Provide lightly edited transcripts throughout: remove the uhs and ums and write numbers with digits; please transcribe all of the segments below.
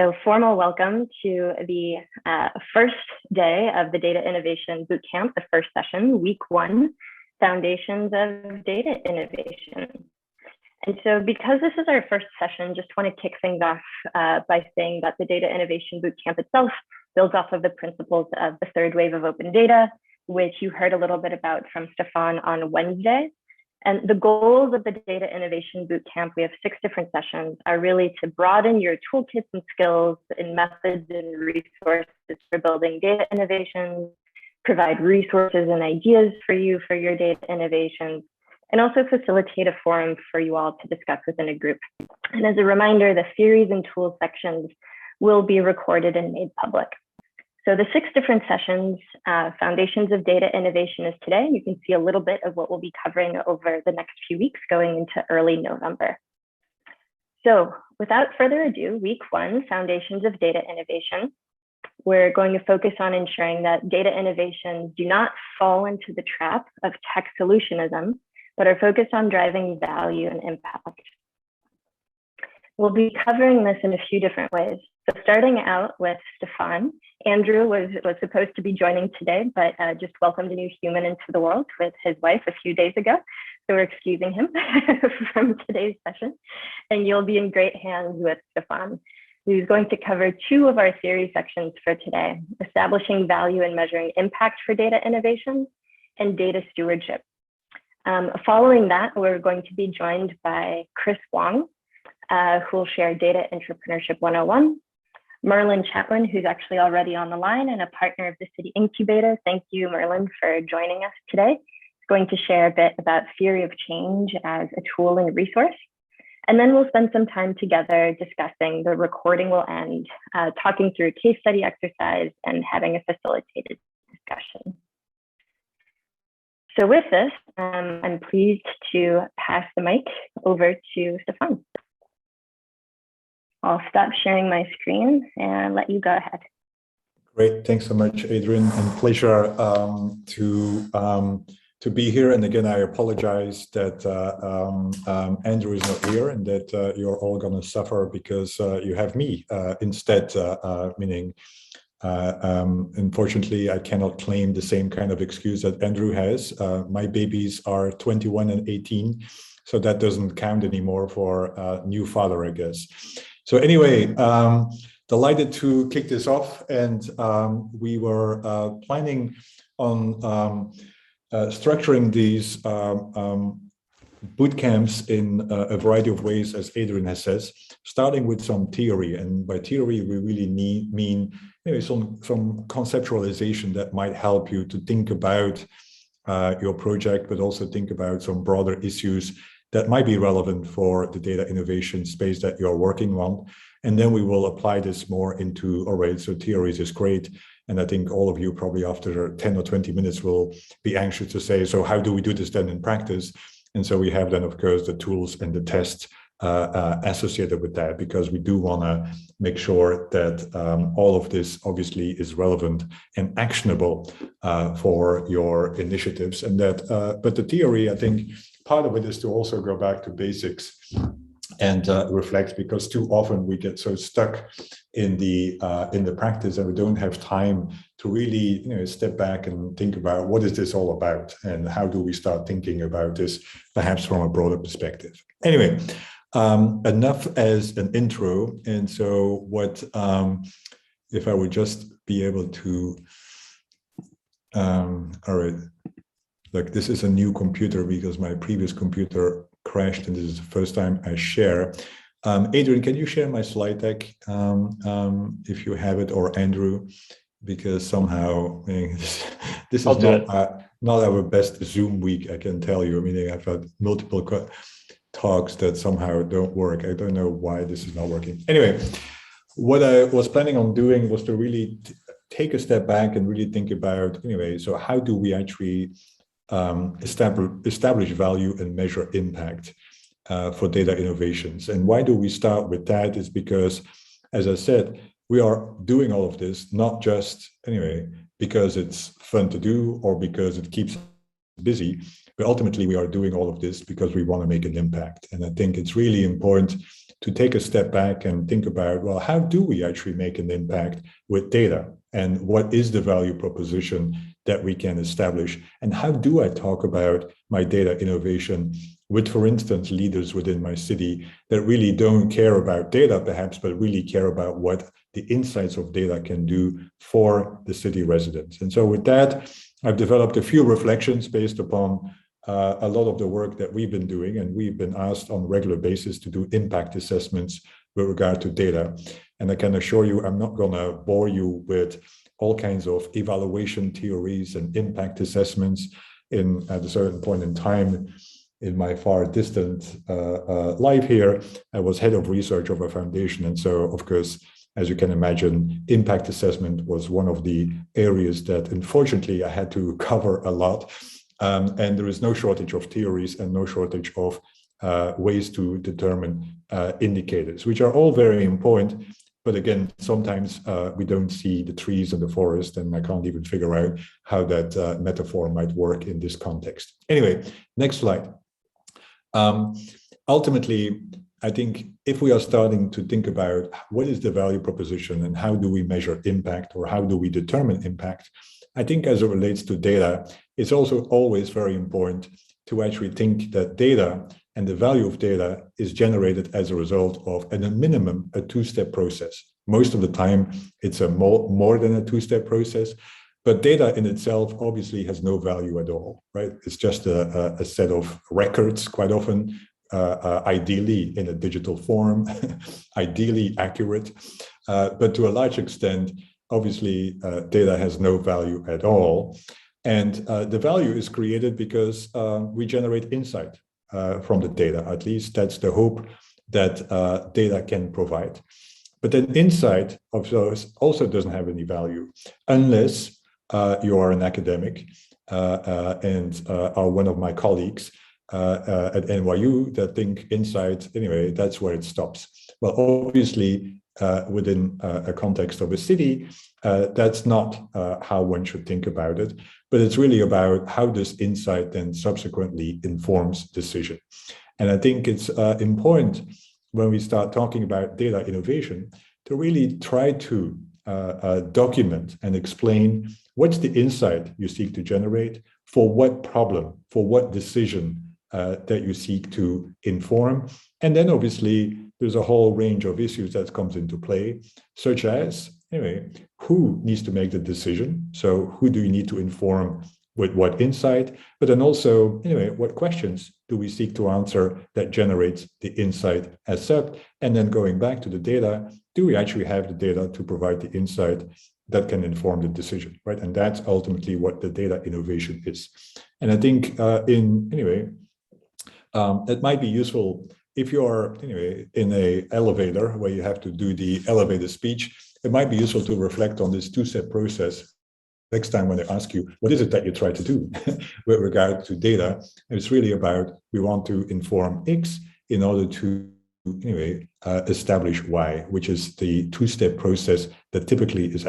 So formal welcome to the first day of the Data Innovation Bootcamp, the first session, week 1, Foundations of Data Innovation. And so because this is our first session, just want to kick things off by saying that the Data Innovation Bootcamp itself builds off of the principles of the third wave of open data, which you heard a little bit about from Stefaan on Wednesday. And the goals of the Data Innovation Bootcamp, we have 6 different sessions, are really to broaden your toolkits and skills in methods and resources for building data innovations, provide resources and ideas for you for your data innovations, and also facilitate a forum for you all to discuss within a group. And as a reminder, the theories and tools sections will be recorded and made public. So the 6 different sessions, Foundations of Data Innovation is today. You can see a little bit of what we'll be covering over the next few weeks going into early November. So without further ado, week 1, Foundations of Data Innovation. We're going to focus on ensuring that data innovations do not fall into the trap of tech-solutionism, but are focused on driving value and impact. We'll be covering this in a few different ways. So starting out with Stefaan, Andrew was supposed to be joining today, but just welcomed a new human into the world with his wife a few days ago. So we're excusing him from today's session. And you'll be in great hands with Stefaan, who's going to cover 2 of our theory sections for today, establishing value and measuring impact for data innovations and data stewardship. Following that, we're going to be joined by Whong, who will share Data Entrepreneurship 101, Merlin Chatwin, who's actually already on the line and a partner of the City Incubator. Thank you, Merlin, for joining us today. He's going to share a bit about theory of change as a tool and resource. And then we'll spend some time together discussing. The recording will end, talking through a case study exercise and having a facilitated discussion. So with this, I'm pleased to pass the mic over to Stefaan. I'll stop sharing my screen and let you go ahead. Great, thanks so much, Adrian, and pleasure to be here. And again, I apologize that Andrew is not here and that you're all going to suffer because you have me instead, meaning unfortunately, I cannot claim the same kind of excuse that Andrew has. My babies are 21 and 18, so that doesn't count anymore for a new father, I guess. So anyway, delighted to kick this off, and we were planning on structuring these boot camps in a variety of ways, as Adrian has said, starting with some theory. And by theory, we really mean some conceptualization that might help you to think about your project, but also think about some broader issues that might be relevant for the data innovation space that you're working on. And then we will apply this more into, all right, so theories is great. And I think all of you probably after 10 or 20 minutes will be anxious to say, so how do we do this then in practice? And so we have then, of course, the tools and the tests associated with that, because we do want to make sure that all of this obviously is relevant and actionable for your initiatives. And that, but the theory, I think, part of it is to also go back to basics and reflect, because too often we get so stuck in the practice and we don't have time to really step back and think about what is this all about and how do we start thinking about this perhaps from a broader perspective. Anyway, enough as an intro. And so what if I would just be able to all right, look, this is a new computer because my previous computer crashed, and this is the first time I share. Adrian, can you share my slide deck if you have it, or Andrew, because somehow this is not our best Zoom week, I can tell you. I mean, I've had multiple talks that somehow don't work. I don't know why this is not working. Anyway, what I was planning on doing was to really take a step back and really think about, anyway, so how do we actually establish value and measure impact for data innovations? And why do we start with that? Is because, as I said, we are doing all of this not just because it's fun to do or because it keeps us busy, but ultimately we are doing all of this because we want to make an impact. And I think it's really important to take a step back and think about, well, how do we actually make an impact with data? And what is the value proposition that we can establish? And how do I talk about my data innovation with, for instance, leaders within my city that really don't care about data perhaps, but really care about what the insights of data can do for the city residents? And so with that, I've developed a few reflections based upon a lot of the work that we've been doing, and we've been asked on a regular basis to do impact assessments with regard to data. And I can assure you, I'm not going to bore you with all kinds of evaluation theories and impact assessments. At a certain point in time in my far distant life here, I was head of research of a foundation. And so, of course, as you can imagine, impact assessment was one of the areas that, unfortunately, I had to cover a lot. And there is no shortage of theories and no shortage of ways to determine indicators, which are all very important. But again, sometimes we don't see the trees in the forest, and I can't even figure out how that metaphor might work in this context. Anyway, next slide. Ultimately, I think if we are starting to think about what is the value proposition and how do we measure impact or how do we determine impact, I think as it relates to data, it's also always very important to actually think that data and the value of data is generated as a result of, at a minimum, a two-step process. Most of the time, it's a more than a two-step process, but data in itself obviously has no value at all, right? It's just a set of records, quite often, ideally in a digital form, ideally accurate, but to a large extent, obviously, data has no value at all. And the value is created because we generate insight from the data. At least that's the hope that data can provide. But then insight, of course, also doesn't have any value unless you are an academic and are one of my colleagues at NYU that think insight, anyway, that's where it stops. Well, obviously, within a context of a city, that's not how one should think about it, but it's really about how does insight then subsequently informs decision. And I think it's important when we start talking about data innovation to really try to document and explain what's the insight you seek to generate, for what problem, for what decision that you seek to inform. And then obviously there's a whole range of issues that comes into play, such as, anyway, who needs to make the decision? So who do you need to inform with what insight? But then also, anyway, what questions do we seek to answer that generates the insight as such? And then going back to the data, do we actually have the data to provide the insight that can inform the decision, right? And that's ultimately what the data innovation is. And I think it might be useful if you are, anyway, in an elevator where you have to do the elevator speech. It might be useful to reflect on this two-step process next time when they ask you, what is it that you try to do with regard to data? And it's really about, we want to inform X in order to, anyway, establish Y, which is the two-step process that typically is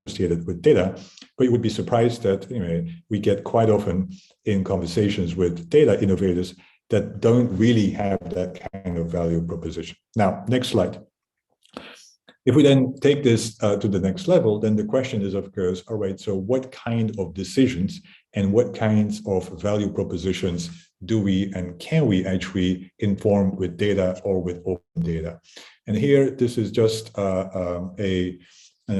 associated with data. But you would be surprised that, anyway, we get quite often in conversations with data innovators that don't really have that kind of value proposition. Now, next slide. If we then take this to the next level, then the question is, of course, all right, so what kind of decisions and what kinds of value propositions do we and can we actually inform with data or with open data? And here, this is just a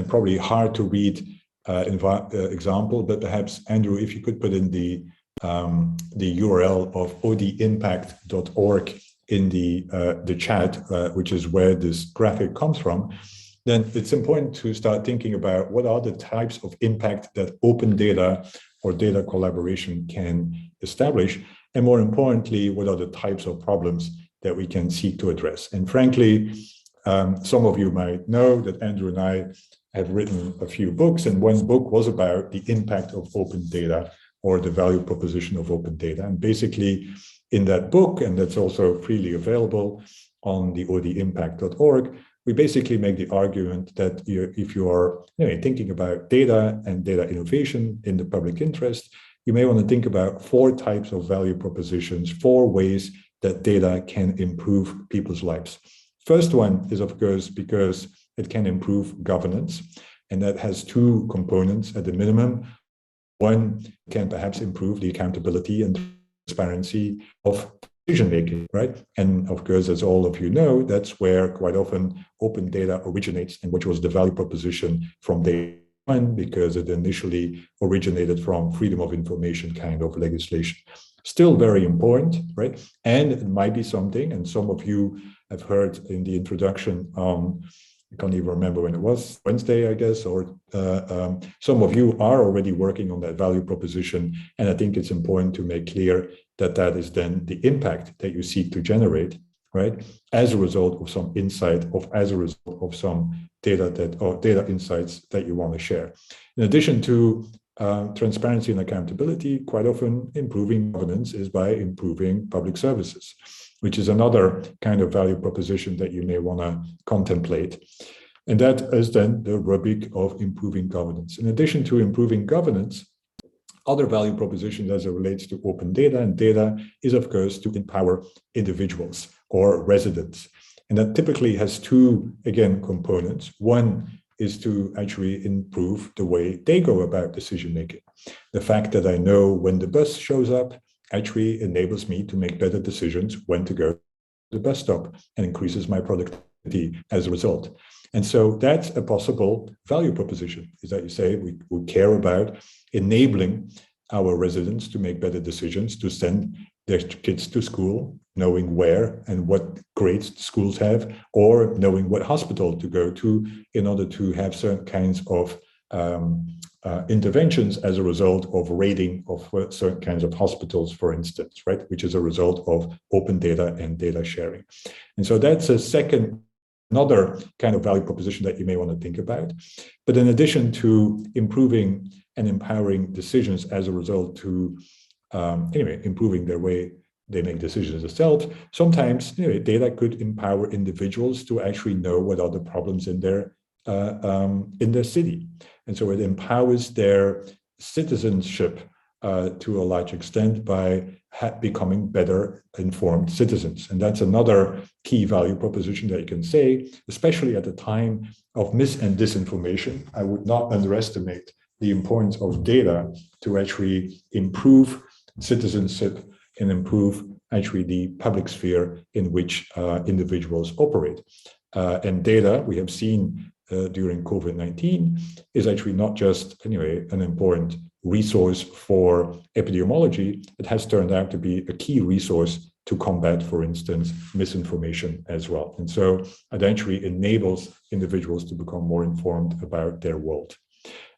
probably hard to read example, but perhaps, Andrew, if you could put in the URL of odimpact.org in the chat, which is where this graphic comes from, then it's important to start thinking about what are the types of impact that open data or data collaboration can establish, and more importantly, what are the types of problems that we can seek to address. And frankly, some of you might know that Andrew and I have written a few books, and one book was about the impact of open data or the value proposition of open data. And basically in that book, and that's also freely available on the odimpact.org, we basically make the argument that if you are thinking about data and data innovation in the public interest, you may want to think about 4 types of value propositions, 4 ways that data can improve people's lives. First one is, of course, because it can improve governance, and that has two components at the minimum. One can perhaps improve the accountability and transparency of decision-making, right? And of course, as all of you know, that's where quite often open data originates, and which was the value proposition from day one, because it initially originated from freedom of information kind of legislation. Still very important, right? And it might be something, and some of you have heard in the introduction, I can't even remember when it was, Wednesday, I guess, or some of you are already working on that value proposition. And I think it's important to make clear that that is then the impact that you seek to generate, right? As a result of some insight, as a result of some data insights that you want to share. In addition to transparency and accountability, quite often improving governance is by improving public services, which is another kind of value proposition that you may want to contemplate. And that is then the rubric of improving governance. In addition to improving governance, other value propositions as it relates to open data and data is, of course, to empower individuals or residents. And that typically has two, again, components. One is to actually improve the way they go about decision making. The fact that I know when the bus shows up actually enables me to make better decisions when to go to the bus stop, and increases my productivity as a result. And so that's a possible value proposition, is that you say we care about enabling our residents to make better decisions, to send their kids to school, knowing where and what grades the schools have, or knowing what hospital to go to in order to have certain kinds of interventions as a result of rating of certain kinds of hospitals, for instance, right? Which is a result of open data and data sharing. And so that's another kind of value proposition that you may want to think about. But in addition to improving and empowering decisions as a result to, improving their way they make decisions themselves, sometimes data could empower individuals to actually know what are the problems in their city. And so it empowers their citizenship to a large extent by becoming better informed citizens. And that's another key value proposition that you can say, especially at the time of mis and disinformation. I would not underestimate the importance of data to actually improve citizenship and improve actually the public sphere in which individuals operate. And data, we have seen during COVID-19, is actually not just, an important resource for epidemiology. It has turned out to be a key resource to combat, for instance, misinformation as well. And so it actually enables individuals to become more informed about their world.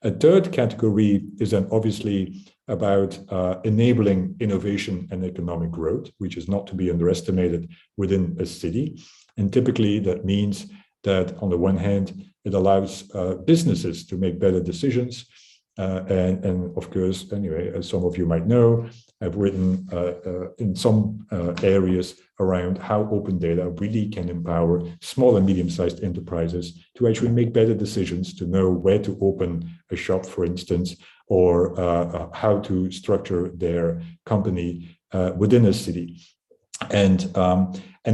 A third category is then obviously about enabling innovation and economic growth, which is not to be underestimated within a city. And typically that means that on the one hand, it allows businesses to make better decisions. And of course, as some of you might know, I've written in some areas around how open data really can empower small and medium-sized enterprises to actually make better decisions, to know where to open a shop, for instance, or how to structure their company within a city. And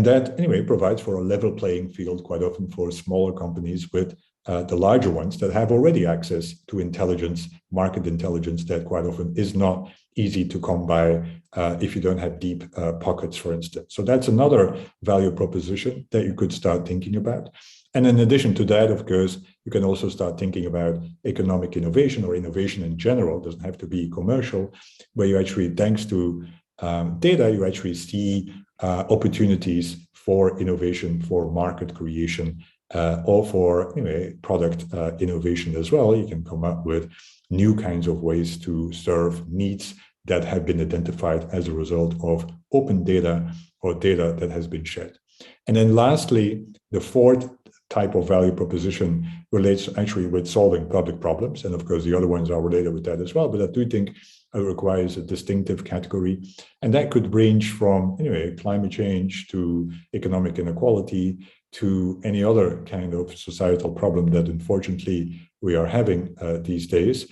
that, provides for a level playing field quite often for smaller companies with the larger ones that have already access to intelligence, market intelligence that quite often is not easy to come by if you don't have deep pockets, for instance. So that's another value proposition that you could start thinking about. And in addition to that, of course, you can also start thinking about economic innovation or innovation in general. It doesn't have to be commercial, where you actually, thanks to data, you actually see opportunities for innovation, for market creation, or for product innovation as well. You can come up with new kinds of ways to serve needs that have been identified as a result of open data or data that has been shared. And then lastly, the fourth type of value proposition relates actually with solving public problems. And of course, the other ones are related with that as well. But I do think it requires a distinctive category. And that could range from climate change to economic inequality to any other kind of societal problem that unfortunately we are having these days.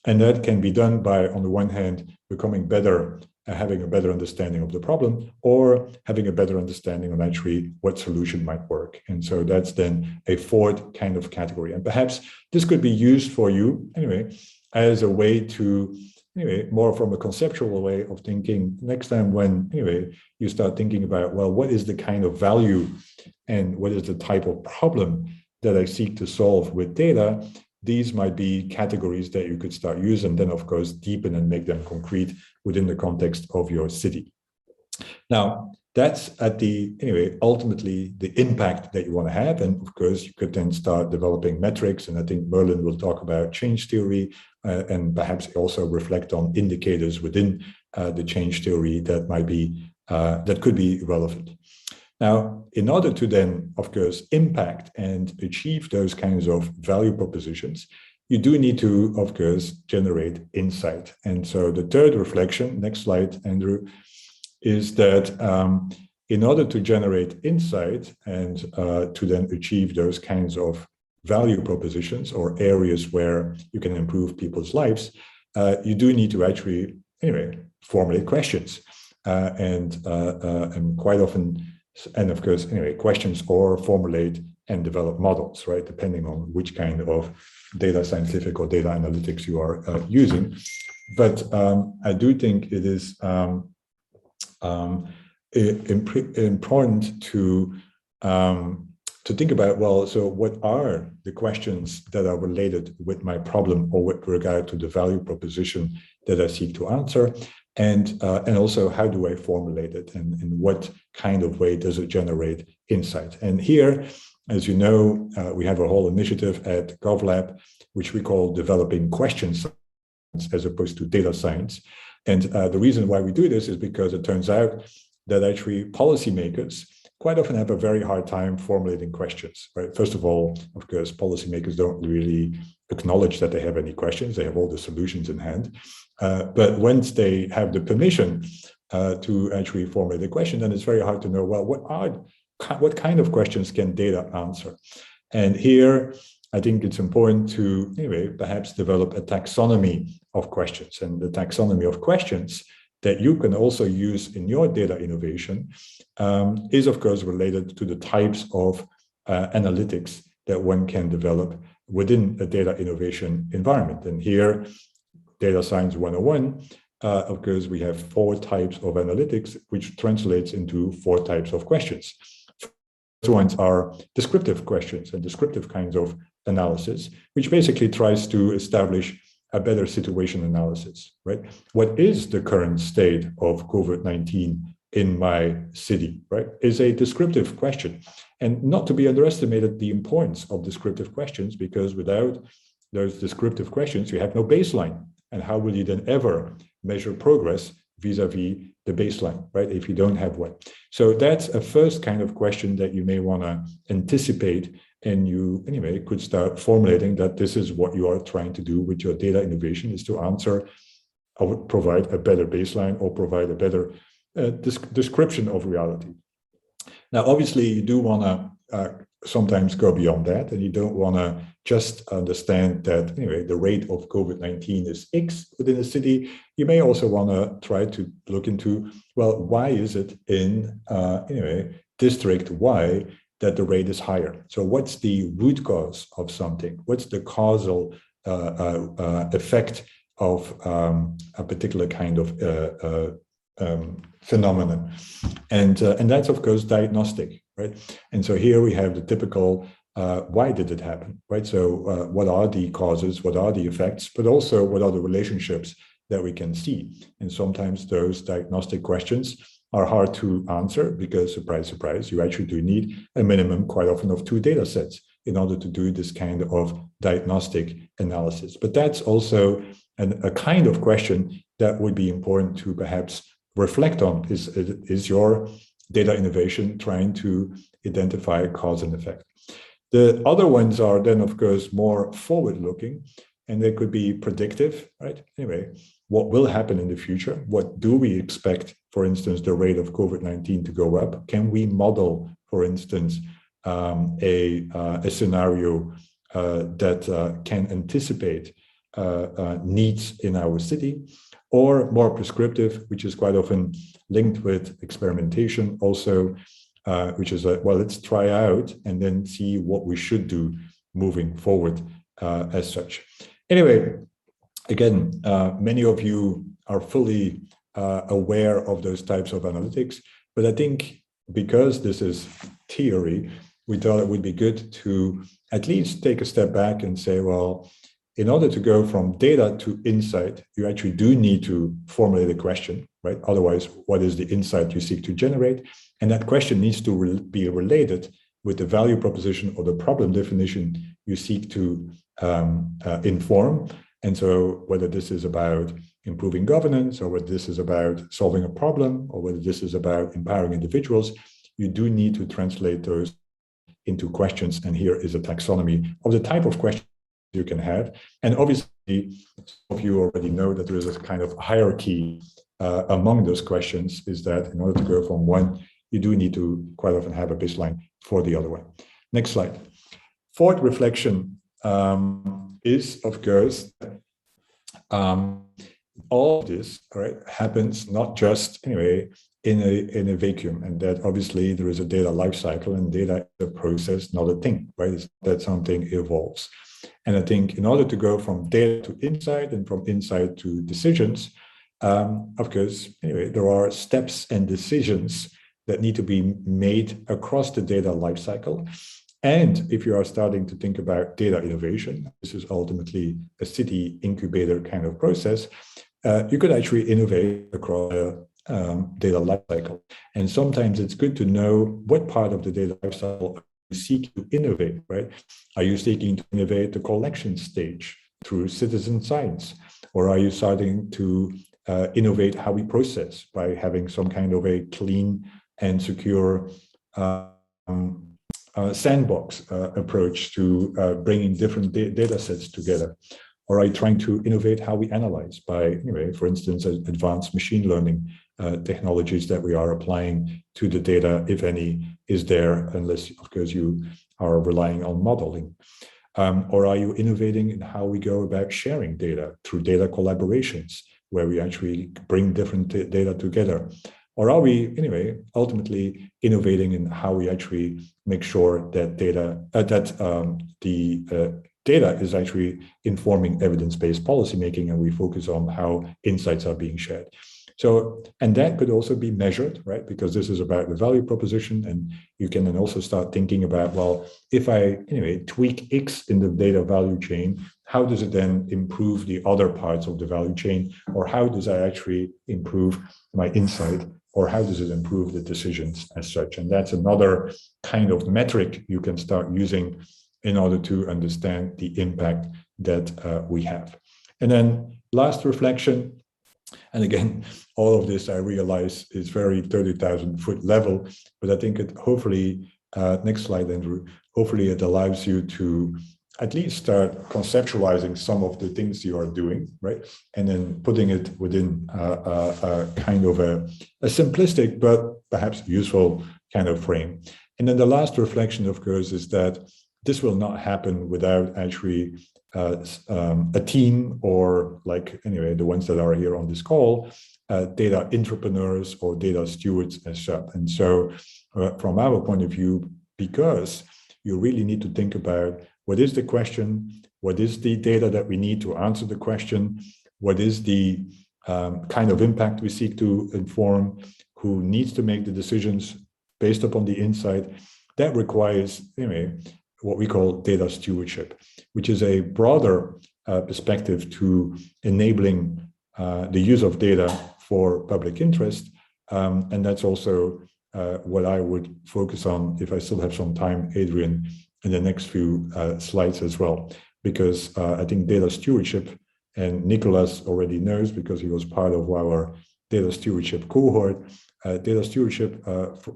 And that can be done by, on the one hand, becoming better having a better understanding of the problem, or having a better understanding on actually what solution might work. And so that's then a fourth kind of category. And perhaps this could be used for you anyway as a way to more from a conceptual way of thinking next time when you start thinking about, well, what is the kind of value and what is the type of problem that I seek to solve with data. These might be categories that you could start using, and then of course deepen and make them concrete within the context of your city. Now, that's at the, ultimately the impact that you want to have. And of course, you could then start developing metrics. And I think Merlin will talk about change theory and perhaps also reflect on indicators within the change theory that might be, that could be relevant. Now, in order to then, of course, impact and achieve those kinds of value propositions, you do need to, of course, generate insight. And so the third reflection, next slide, Andrew, is that in order to generate insight and to then achieve those kinds of value propositions or areas where you can improve people's lives, you do need to actually, formulate questions. And quite often, and of course, questions or formulate and develop models, right? Depending on which kind of data scientific or data analytics you are using. But I do think it is important to think about, well, so what are the questions that are related with my problem or with regard to the value proposition that I seek to answer? And also, how do I formulate it, and in what kind of way does it generate insight? And here, as you know, we have a whole initiative at GovLab, which we call developing questions as opposed to data science. And the reason why we do this is because it turns out that actually policymakers quite often have a very hard time formulating questions, right? First of all, of course, policymakers don't really acknowledge that they have any questions. They have all the solutions in hand. But once they have the permission to actually formulate a question, then it's very hard to know, well, what kind of questions can data answer? And here, I think it's important to perhaps develop a taxonomy of questions. And the taxonomy of questions that you can also use in your data innovation is, of course, related to the types of analytics that one can develop within a data innovation environment. And here, Data Science 101, of course, we have 4 types of analytics, which translates into 4 types of questions. First ones are descriptive questions and descriptive kinds of analysis, which basically tries to establish a better situation analysis, right? What is the current state of COVID-19 in my city, right? Is a descriptive question. And not to be underestimated the importance of descriptive questions, because without those descriptive questions, you have no baseline. And how will you then ever measure progress vis-a-vis the baseline, right? If you don't have one. So that's a first kind of question that you may want to anticipate, and you could start formulating that this is what you are trying to do with your data innovation, is to answer or provide a better baseline or provide a better description of reality. Now, obviously, you do want to sometimes go beyond that, and you don't want to just understand that the rate of COVID-19 is X within a city. You may also want to try to look into, well, why is it in district Y that the rate is higher? So what's the root cause of something? What's the causal effect of a particular kind of phenomenon? And that's, of course, diagnostic, right? And so here we have the typical why did it happen, right? So what are the causes, what are the effects, but also what are the relationships that we can see? And sometimes those diagnostic questions are hard to answer because, surprise, surprise, you actually do need a minimum quite often of 2 data sets in order to do this kind of diagnostic analysis. But that's also a kind of question that would be important to perhaps reflect on. Is your data innovation trying to identify cause and effect? The other ones are then, of course, more forward-looking, and they could be predictive, right? What will happen in the future? What do we expect, for instance, the rate of COVID-19 to go up? Can we model, for instance, a scenario that can anticipate needs in our city? or more prescriptive, which is quite often linked with experimentation also, which is well, let's try out and then see what we should do moving forward as such. Anyway, again, many of you are fully aware of those types of analytics, but I think because this is theory, we thought it would be good to at least take a step back and say, well, in order to go from data to insight, you actually do need to formulate a question, right? Otherwise, what is the insight you seek to generate? And that question needs to be related with the value proposition or the problem definition you seek to inform. And so whether this is about improving governance, or whether this is about solving a problem, or whether this is about empowering individuals, you do need to translate those into questions. And here is a taxonomy of the type of question you can have. And obviously, some of you already know that there is a kind of hierarchy among those questions, is that in order to go from one, you do need to quite often have a baseline for the other one. Next slide. Fourth reflection is, of course, all of this, right, happens not just anyway in a vacuum, and that obviously there is a data lifecycle, and data is a process, not a thing, right? It's that something evolves. And I think in order to go from data to insight and from insight to decisions, of course, anyway, there are steps and decisions that need to be made across the data lifecycle. And if you are starting to think about data innovation, this is ultimately a city incubator kind of process, you could actually innovate across the data lifecycle. And sometimes it's good to know what part of the data lifecycle you seek to innovate, right? Are you seeking to innovate the collection stage through citizen science? Or are you starting to innovate how we process by having some kind of a clean and secure sandbox approach to bringing different data sets together? Or are you trying to innovate how we analyze by, anyway, for instance, advanced machine learning technologies that we are applying to the data, if any, is there, unless, of course, you are relying on modeling? Or are you innovating in how we go about sharing data through data collaborations, where we actually bring different data together? Or are we, anyway, ultimately innovating in how we actually make sure that data is actually informing evidence-based policymaking, and we focus on how insights are being shared? So, and that could also be measured, right? Because this is about the value proposition, and you can then also start thinking about, well, if I, anyway, tweak X in the data value chain, how does it then improve the other parts of the value chain? Or how does I actually improve my insight? Or how does it improve the decisions as such? And that's another kind of metric you can start using in order to understand the impact that we have. And then last reflection, and again, all of this I realize is very 30,000 foot level, but I think it hopefully, next slide, Andrew, hopefully it allows you to at least start conceptualizing some of the things you are doing, right? And then putting it within a kind of a simplistic, but perhaps useful kind of frame. And then the last reflection, of course, is that this will not happen without actually a team, or like, anyway, the ones that are here on this call, data entrepreneurs or data stewards as such. And so from our point of view, because you really need to think about what is the question, what is the data that we need to answer the question, what is the kind of impact we seek to inform, who needs to make the decisions based upon the insight. That requires, anyway, what we call data stewardship, which is a broader perspective to enabling the use of data for public interest. And that's also what I would focus on, if I still have some time, Adrian, in the next few slides as well, because I think data stewardship, and Nicholas already knows because he was part of our data stewardship cohort, data stewardship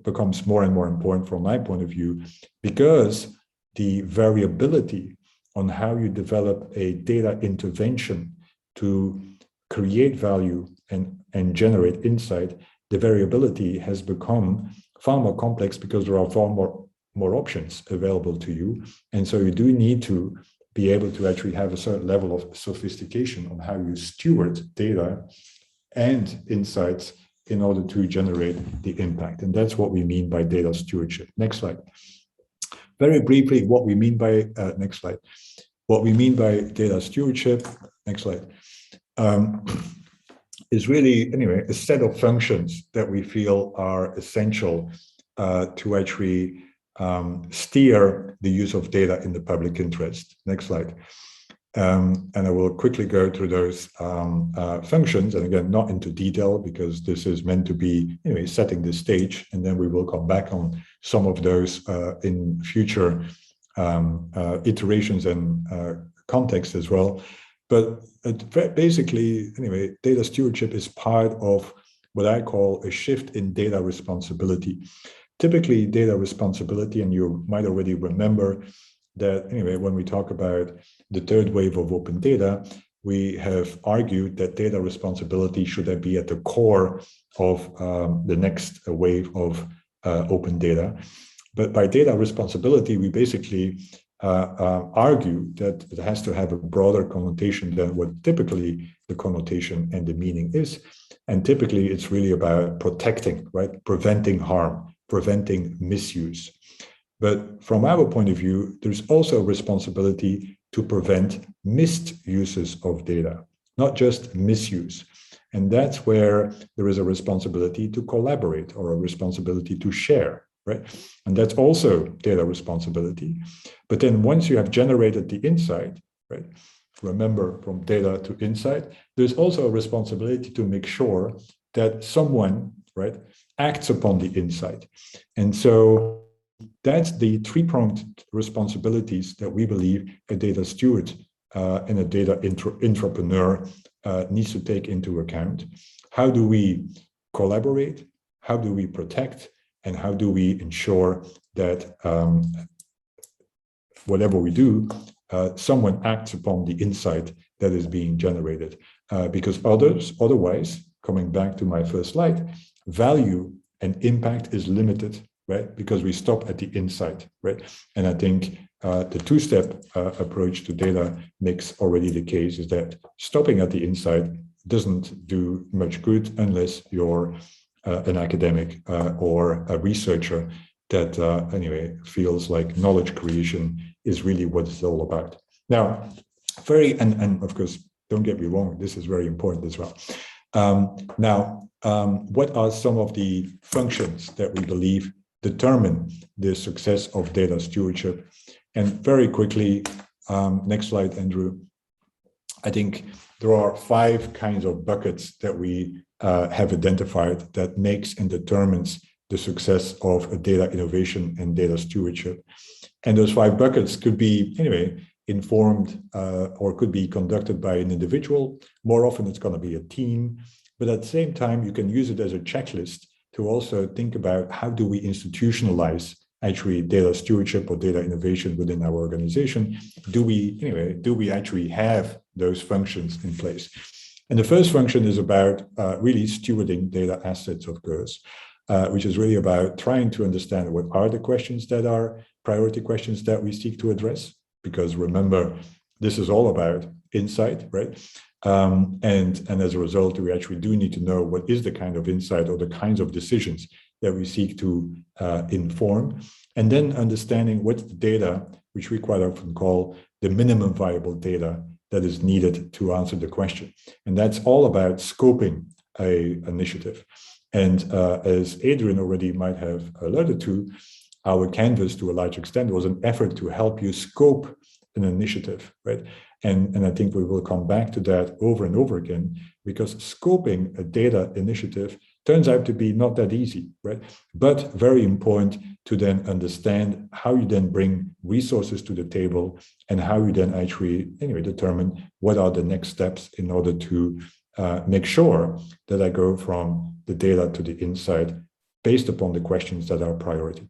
becomes more and more important from my point of view, because the variability on how you develop a data intervention to create value and generate insight, the variability has become far more complex because there are far more options available to you. And so you do need to be able to actually have a certain level of sophistication on how you steward data and insights in order to generate the impact. And that's what we mean by data stewardship. Next slide. Very briefly, what we mean by, next slide. What we mean by data stewardship, next slide, is really, anyway, a set of functions that we feel are essential to actually steer the use of data in the public interest. Next slide. And I will quickly go through those functions, and again, not into detail because this is meant to be, anyway, setting the stage, and then we will come back on some of those in future iterations and context as well. But basically, anyway, data stewardship is part of what I call a shift in data responsibility. Typically, data responsibility, and you might already remember that, anyway, when we talk about the third wave of open data, we have argued that data responsibility should be at the core of the next wave of open data. But by data responsibility, we basically argue that it has to have a broader connotation than what typically the connotation and the meaning is. And typically, it's really about protecting, right? Preventing harm, preventing misuse. But from our point of view, there's also a responsibility to prevent misuses of data, not just misuse. And that's where there is a responsibility to collaborate or a responsibility to share, right? And that's also data responsibility. But then once you have generated the insight, right? Remember, from data to insight, there's also a responsibility to make sure that someone, right, acts upon the insight. And so that's the three-pronged responsibilities that we believe a data steward and a data entrepreneur needs to take into account. How do we collaborate? How do we protect? And how do we ensure that whatever we do, someone acts upon the insight that is being generated? Because otherwise, coming back to my first slide, value and impact is limited, right? Because we stop at the insight, right? And I think the two-step approach to data makes already the case, is that stopping at the insight doesn't do much good unless you're an academic or a researcher that anyway feels like knowledge creation is really what it's all about. Now, and of course, don't get me wrong, this is very important as well. What are some of the functions that we believe determine the success of data stewardship? And very quickly, next slide, Andrew. I think there are 5 kinds of buckets that we have identified that makes and determines the success of a data innovation and data stewardship. And those 5 buckets could be, anyway, informed or could be conducted by an individual. More often, it's going to be a team. But at the same time, you can use it as a checklist to also think about how do we institutionalize actually data stewardship or data innovation within our organization. Do we actually have those functions in place? And the first function is about really stewarding data assets, of course, which is really about trying to understand what are the questions that are priority questions that we seek to address. Because remember, this is all about insight, right? And as a result, we actually do need to know what is the kind of insight or the kinds of decisions that we seek to inform, and then understanding what's the data, which we quite often call the minimum viable data that is needed to answer the question. And that's all about scoping an initiative. And as Adrian already might have alluded to, our canvas to a large extent was an effort to help you scope an initiative, right? And I think we will come back to that over and over again, because scoping a data initiative turns out to be not that easy, right? But very important to then understand how you then bring resources to the table and how you then actually, anyway, determine what are the next steps in order to make sure that I go from the data to the insight based upon the questions that are priority.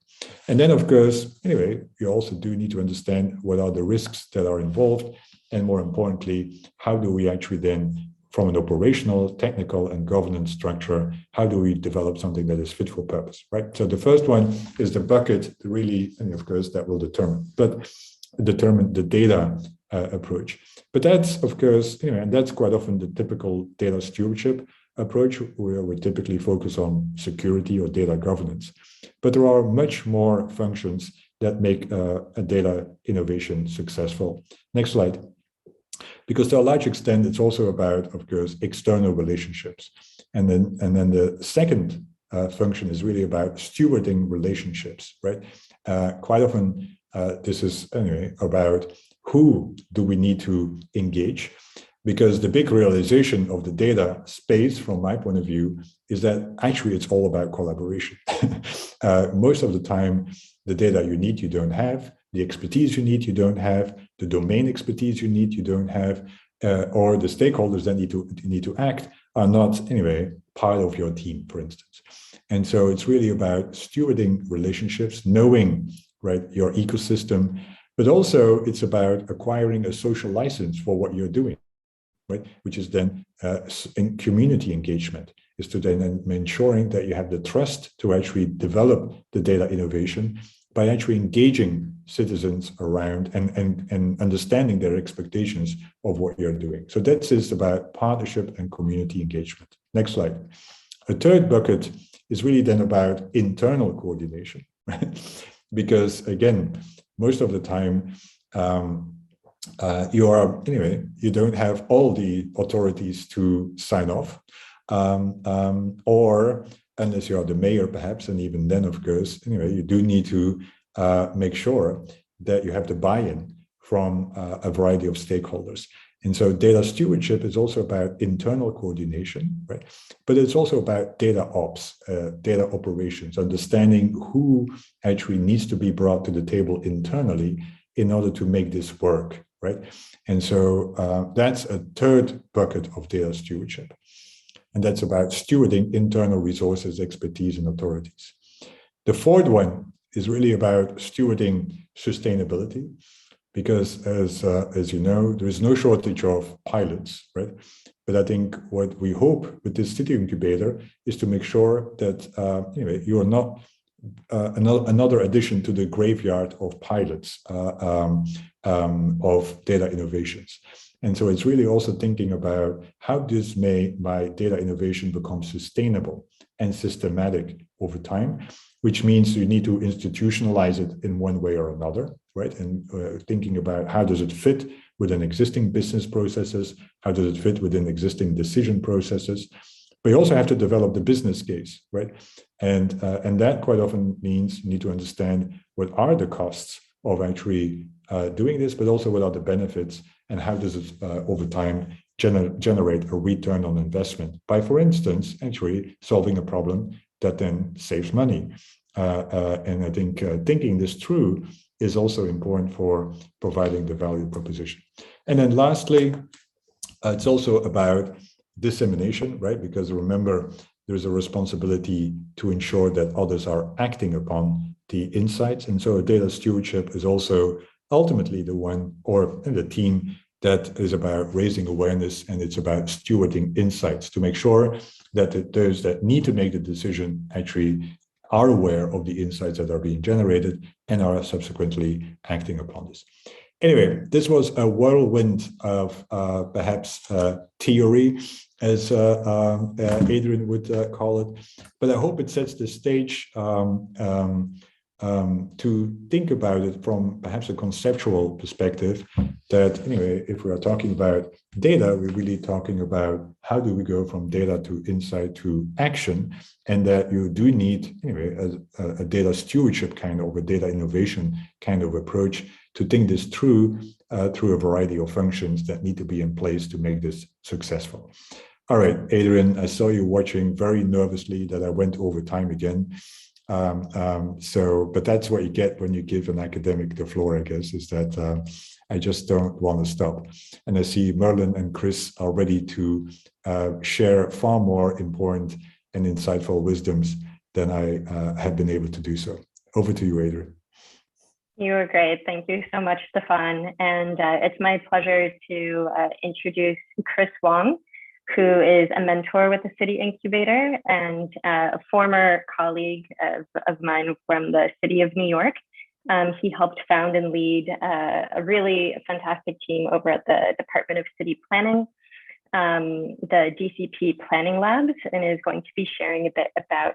And then, of course, anyway, you also do need to understand what are the risks that are involved. And more importantly, how do we actually then, from an operational, technical, and governance structure, how do we develop something that is fit for purpose, right? So the first one is the bucket, really, and of course, that will determine the data approach. But that's, of course, and that's quite often the typical data stewardship approach, where we typically focus on security or data governance. But there are much more functions that make a data innovation successful. Next slide. Because to a large extent, it's also about, of course, external relationships. And then the second function is really about stewarding relationships, right? Quite often, this is anyway about who do we need to engage, because the big realization of the data space, from my point of view, is that actually it's all about collaboration. Most of the time, the data you need, you don't have, the expertise you need, you don't have, the domain expertise you need, you don't have, or the stakeholders that need to act are not, anyway, part of your team, for instance. And so it's really about stewarding relationships, knowing, right, your ecosystem, but also it's about acquiring a social license for what you're doing, right? Which is then in community engagement, is to then ensuring that you have the trust to actually develop the data innovation by actually engaging citizens around and understanding their expectations of what you're doing. So that is about partnership and community engagement. Next slide. A third bucket is really then about internal coordination, right? Because again, most of the time, you don't have all the authorities to sign off, or unless you are the mayor, perhaps, and even then, of course, anyway, you do need to make sure that you have the buy-in from a variety of stakeholders. And so data stewardship is also about internal coordination, right? But it's also about data ops, data operations, understanding who actually needs to be brought to the table internally in order to make this work, right? And so that's a third bucket of data stewardship. And that's about stewarding internal resources, expertise, and authorities. The fourth one is really about stewarding sustainability, because as you know, there is no shortage of pilots, right? But I think what we hope with this city incubator is to make sure that you are not another addition to the graveyard of pilots of data innovations. And so it's really also thinking about how this may, by data innovation, become sustainable and systematic over time, which means you need to institutionalize it in one way or another, right? And thinking about how does it fit within existing business processes, how does it fit within existing decision processes, but you also have to develop the business case, right? And that quite often means you need to understand what are the costs of actually doing this, but also what are the benefits and how does it over time generate a return on investment by, for instance, actually solving a problem that then saves money. And I think thinking this through is also important for providing the value proposition. And then lastly, it's also about dissemination, right? Because remember, there's a responsibility to ensure that others are acting upon the insights. And so data stewardship is also ultimately the one, or the team, that is about raising awareness, and it's about stewarding insights to make sure that those that need to make the decision actually are aware of the insights that are being generated and are subsequently acting upon this. Anyway, this was a whirlwind of perhaps theory, as Adrian would call it, but I hope it sets the stage to think about it from perhaps a conceptual perspective, that anyway, if we are talking about data, we're really talking about how do we go from data to insight to action, and that you do need anyway a data stewardship kind of a data innovation kind of approach to think this through through a variety of functions that need to be in place to make this successful. All right, Adrian, I saw you watching very nervously that I went over time again. But that's what you get when you give an academic the floor, I guess, is that I just don't want to stop. And I see Merlin and Chris are ready to share far more important and insightful wisdoms than I have been able to do so. Over to you, Adrian. You were great. Thank you so much, Stefaan. And it's my pleasure to introduce Chris Wong, who is a mentor with the City Incubator and a former colleague of mine from the City of New York. He helped found and lead a really fantastic team over at the Department of City Planning. the DCP Planning Labs and is going to be sharing a bit about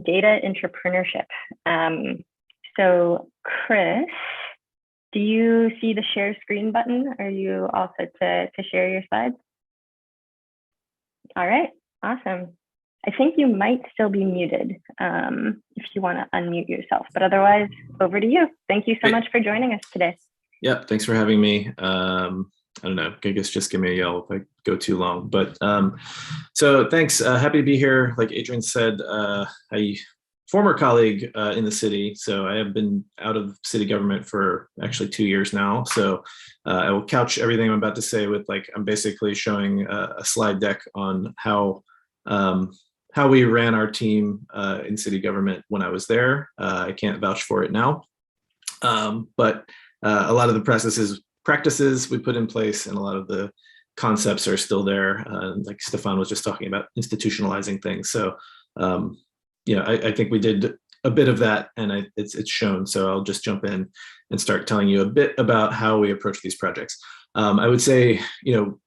data entrepreneurship. So Chris, do you see the share screen button? Are you all set to share your slides? All right, awesome. I think you might still be muted if you want to unmute yourself, but otherwise, over to you. Thank you so much for joining us today. Yeah, thanks for having me. I don't know, I guess just give me a yell if I go too long. But so thanks, happy to be here. Like Adrian said, a former colleague in the city. So I have been out of city government for actually 2 years now. So I will couch everything I'm about to say with like, I'm basically showing a slide deck on how we ran our team in city government when I was there. I can't vouch for it now, but a lot of the practices we put in place and a lot of the concepts are still there. Like Stefaan was just talking about institutionalizing things. So, you know, I think we did a bit of that and it's shown. So I'll just jump in and start telling you a bit about how we approach these projects. I would say, you know,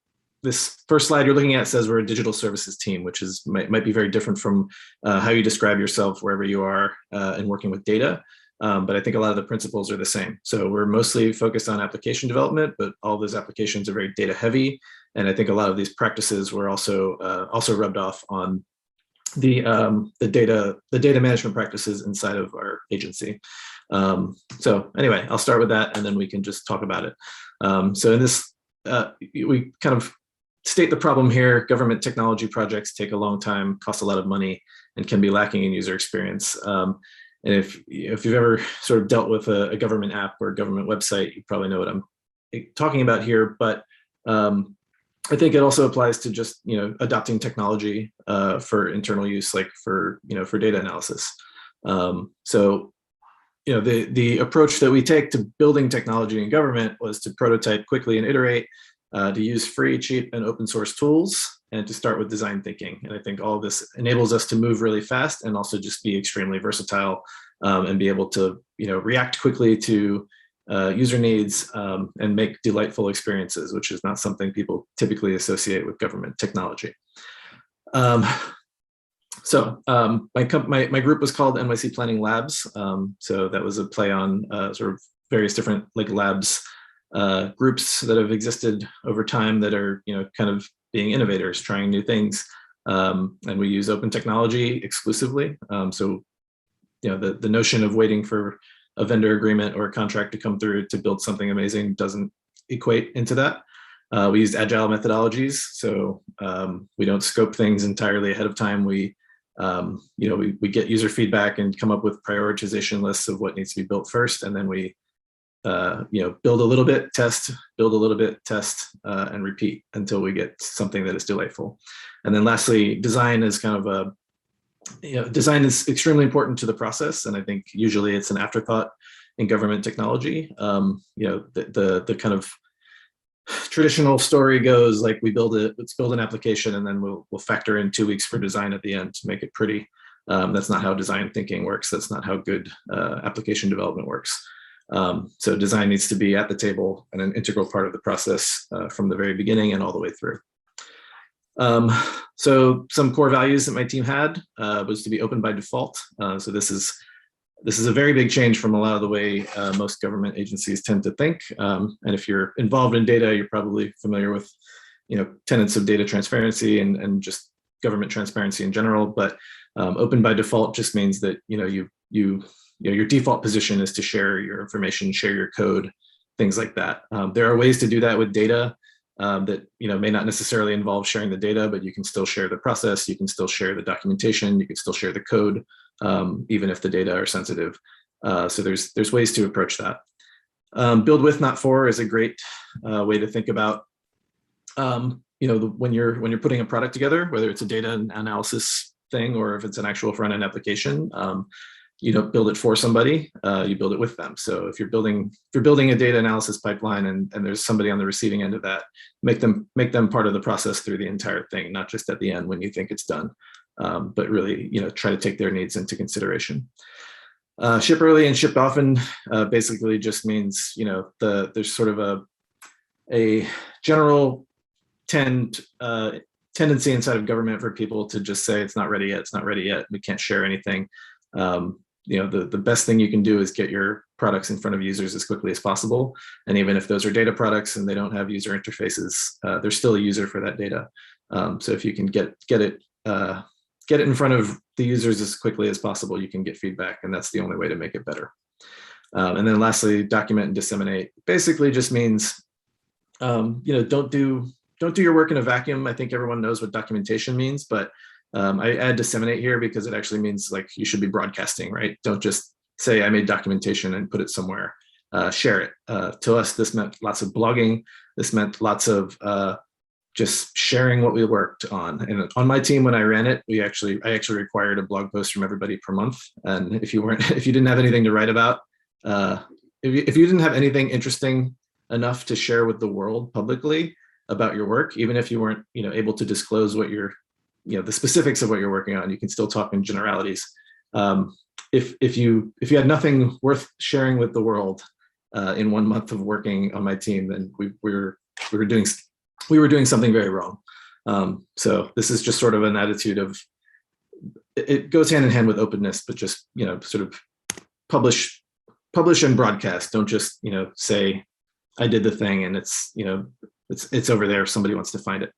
this first slide you're looking at says we're a digital services team, which is might be very different from how you describe yourself wherever you are in working with data. But I think a lot of the principles are the same. So we're mostly focused on application development, but all those applications are very data heavy. And I think a lot of these practices were also rubbed off on the data management practices inside of our agency. So anyway, I'll start with that and then we can just talk about it. So in this, we kind of state the problem here. Government technology projects take a long time, cost a lot of money, and can be lacking in user experience. And if you've ever sort of dealt with a government app or a government website, you probably know what I'm talking about here. But I think it also applies to just, you know, adopting technology for internal use, like for, you know, for data analysis. So, you know, the approach that we take to building technology in government was to prototype quickly and iterate, to use free, cheap, and open source tools, and to start with design thinking. And I think all of this enables us to move really fast and also just be extremely versatile and be able to, you know, react quickly to user needs and make delightful experiences, which is not something people typically associate with government technology. So my group was called Nyc Planning Labs. So that was a play on sort of various different like labs groups that have existed over time that are, you know, kind of being innovators, trying new things. And we use open technology exclusively. So, you know, the notion of waiting for a vendor agreement or a contract to come through to build something amazing doesn't equate into that. We used agile methodologies. So we don't scope things entirely ahead of time. We, you know, we get user feedback and come up with prioritization lists of what needs to be built first. And then we, you know, build a little bit, test, build a little bit, test, and repeat until we get something that is delightful. And then lastly, design is kind of a, you know, design is extremely important to the process. And I think usually it's an afterthought in government technology. You know, the kind of traditional story goes like let's build an application and then we'll factor in 2 weeks for design at the end to make it pretty. That's not how design thinking works. That's not how good application development works. So design needs to be at the table and an integral part of the process from the very beginning and all the way through. So some core values that my team had was to be open by default. So this is a very big change from a lot of the way most government agencies tend to think. And if you're involved in data, you're probably familiar with, you know, tenets of data transparency and just government transparency in general. But open by default just means that, you know, your default position is to share your information, share your code, things like that. There are ways to do that with data that, you know, may not necessarily involve sharing the data, but you can still share the process, you can still share the documentation, you can still share the code, even if the data are sensitive. So there's ways to approach that. Build with, not for is a great way to think about, you know, when you're putting a product together, whether it's a data analysis thing or if it's an actual front-end application. You don't build it for somebody, you build it with them. So if you're building a data analysis pipeline and there's somebody on the receiving end of that, make them part of the process through the entire thing, not just at the end when you think it's done, but really, you know, try to take their needs into consideration. Ship early and ship often basically just means, you know, there's sort of a general tendency inside of government for people to just say it's not ready yet, it's not ready yet, we can't share anything. The best thing you can do is get your products in front of users as quickly as possible. And even if those are data products and they don't have user interfaces, they're still a user for that data. So if you can get it in front of the users as quickly as possible, you can get feedback, and that's the only way to make it better. And then lastly, document and disseminate basically just means, don't do your work in a vacuum. I think everyone knows what documentation means, but I add disseminate here because it actually means like you should be broadcasting, right? Don't just say I made documentation and put it somewhere. Share it. To us, this meant lots of blogging. This meant lots of just sharing what we worked on. And on my team, when I ran it, I actually required a blog post from everybody per month. And if you didn't have anything to write about, if you didn't have anything interesting enough to share with the world publicly about your work, even if you weren't, able to disclose what the specifics of what you're working on, you can still talk in generalities. If you had nothing worth sharing with the world in 1 month of working on my team, then we were doing something very wrong. So this is just sort of an attitude of, it goes hand in hand with openness, but just sort of publish and broadcast. Don't just say I did the thing and it's over there if somebody wants to find it.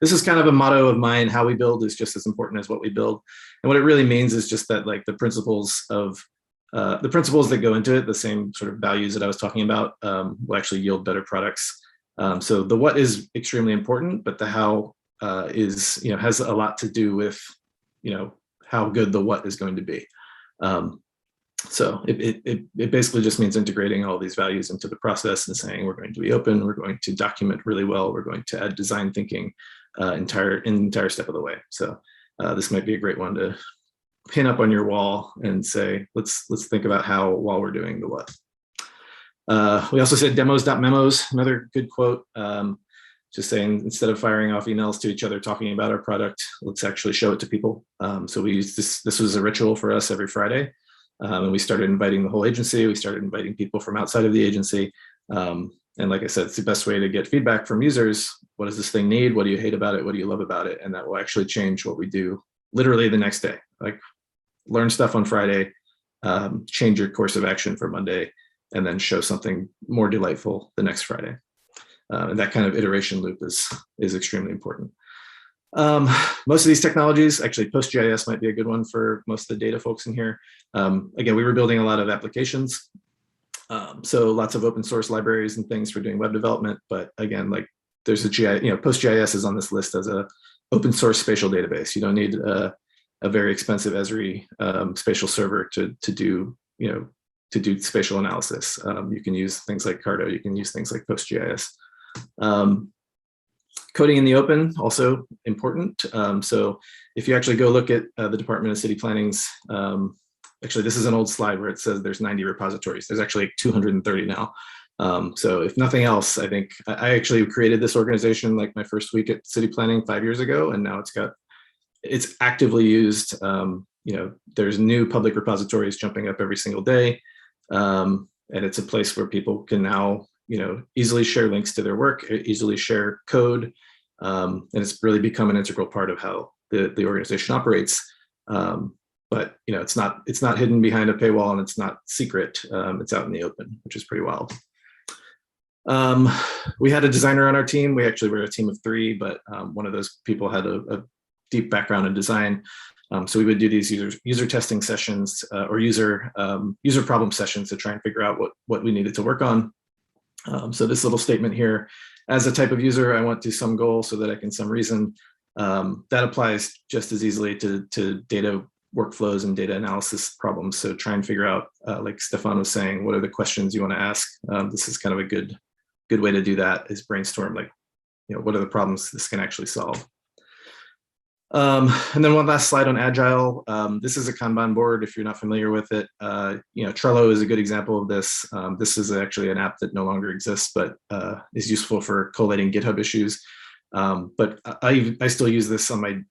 This is kind of a motto of mine. How we build is just as important as what we build. And what it really means is just that, like, the principles that go into it, the same sort of values that I was talking about, will actually yield better products. So the what is extremely important, but the how has a lot to do with how good the what is going to be. So it basically just means integrating all these values into the process and saying we're going to be open, we're going to document really well, we're going to add design thinking entire step of the way. So this might be a great one to pin up on your wall and say, let's think about how while we're doing the what. We also said demos.memos, another good quote. Just saying, instead of firing off emails to each other talking about our product, let's actually show it to people. So we used this was a ritual for us every Friday. And we started inviting the whole agency. We started inviting people from outside of the agency. And like I said, it's the best way to get feedback from users. What does this thing need? What do you hate about it? What do you love about it? And that will actually change what we do literally the next day. Like, learn stuff on Friday, change your course of action for Monday, and then show something more delightful the next Friday. And that kind of iteration loop is extremely important. Most of these technologies, actually PostGIS might be a good one for most of the data folks in here. Again, we were building a lot of applications. So lots of open source libraries and things for doing web development. But again, like, there's a PostGIS is on this list as a open source spatial database. You don't need a very expensive Esri spatial server to do spatial analysis. You can use things like Carto, you can use things like PostGIS. Coding in the open, also important. So if you actually go look at the Department of City Planning's, actually this is an old slide where it says there's 90 repositories. There's actually 230 now. So if nothing else, I think I actually created this organization like my first week at City Planning 5 years ago, and now it's actively used. There's new public repositories jumping up every single day. And it's a place where people can now easily share links to their work, easily share code, and it's really become an integral part of how the organization operates. But it's not hidden behind a paywall, and it's not secret. It's out in the open, which is pretty wild. We had a designer on our team. We actually were a team of 3, but one of those people had a deep background in design. So we would do these user testing sessions or user problem sessions to try and figure out what we needed to work on. So this little statement here, as a type of user, I want to some goal so that I can some reason. That applies just as easily to data workflows and data analysis problems. So try and figure out, like Stefaan was saying, what are the questions you want to ask? This is kind of a good way to do that, is brainstorm, like, what are the problems this can actually solve? And then one last slide on agile. This is a Kanban board, if you're not familiar with it. Trello is a good example of this. This is actually an app that no longer exists, but is useful for collating GitHub issues. But I still use this in